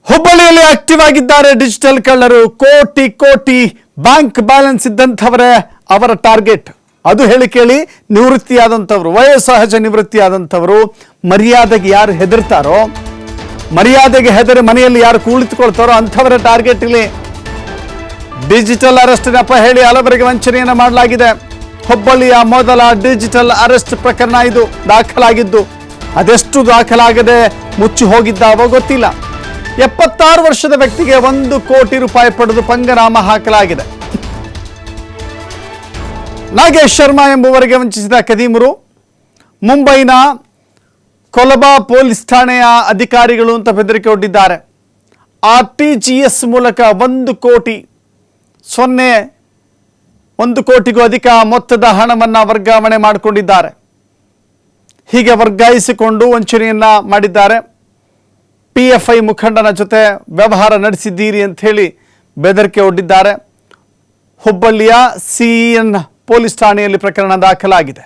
ಹುಬ್ಬಳ್ಳಿಯಲ್ಲಿ ಆಕ್ಟಿವ್ ಆಗಿದ್ದಾರೆ ಡಿಜಿಟಲ್ ಕಳ್ಳರು. ಕೋಟಿ ಕೋಟಿ ಬ್ಯಾಂಕ್ ಬ್ಯಾಲೆನ್ಸ್ ಇದ್ದಂಥವರೇ ಅವರ ಟಾರ್ಗೆಟ್. ಅದು ಹೇಳಿ ಕೇಳಿ ನಿವೃತ್ತಿಯಾದಂಥವ್ರು, ವಯೋಸಹಜ ನಿವೃತ್ತಿಯಾದಂಥವರು, ಮರ್ಯಾದೆಗೆ ಯಾರು ಹೆದರ್ತಾರೋ, ಮರ್ಯಾದೆಗೆ ಹೆದರಿ ಮನೆಯಲ್ಲಿ ಯಾರು ಕುಳಿತುಕೊಳ್ತಾರೋ ಅಂಥವರ ಟಾರ್ಗೆಟ್ ಇಲ್ಲಿ. ಡಿಜಿಟಲ್ ಅರೆಸ್ಟ್ ನೆಪ ಹೇಳಿ ಹಲವರಿಗೆ ವಂಚನೆಯನ್ನು ಮಾಡಲಾಗಿದೆ. ಹುಬ್ಬಳ್ಳಿಯ ಮೊದಲ ಡಿಜಿಟಲ್ ಅರೆಸ್ಟ್ ಪ್ರಕರಣ ಇದು ದಾಖಲಾಗಿದ್ದು. ಅದೆಷ್ಟು ದಾಖಲಾಗದೆ ಮುಚ್ಚಿ ಹೋಗಿದ್ದಾವೋ ಗೊತ್ತಿಲ್ಲ. 76 ವರ್ಷದ ವ್ಯಕ್ತಿಗೆ 1 ಕೋಟಿ ರೂಪಾಯಿ ಪಡೆದು ಪಂಗನಾಮ ಹಾಕಲಾಗಿದೆ. ನಾಗೇಶ್ ಶರ್ಮಾ ಎಂಬುವರಿಗೆ ವಂಚಿಸಿದ ಖದೀಮರು ಮುಂಬೈನ ಕೊಲಬಾ ಪೊಲೀಸ್ ಠಾಣೆಯ ಅಧಿಕಾರಿಗಳು ಅಂತ ಬೆದರಿಕೆ ಒಡ್ಡಿದ್ದಾರೆ. RTGS ಮೂಲಕ 1 ಕೋಟಿಗೂ ಅಧಿಕ ಮೊತ್ತದ ಹಣವನ್ನು ವರ್ಗಾವಣೆ ಮಾಡಿಕೊಂಡಿದ್ದಾರೆ. ಹೀಗೆ ವರ್ಗಾಯಿಸಿಕೊಂಡು ವಂಚನೆಯನ್ನ ಮಾಡಿದ್ದಾರೆ. PFI ಮುಖಂಡನ ಜೊತೆ ವ್ಯವಹಾರ ನಡೆಸಿದ್ದೀರಿ ಅಂತ ಹೇಳಿ ಬೆದರಿಕೆ ಒಡ್ಡಿದ್ದಾರೆ. ಹುಬ್ಬಳ್ಳಿಯ CEN ಪೊಲೀಸ್ ಠಾಣೆಯಲ್ಲಿ ಪ್ರಕರಣ ದಾಖಲಾಗಿದೆ.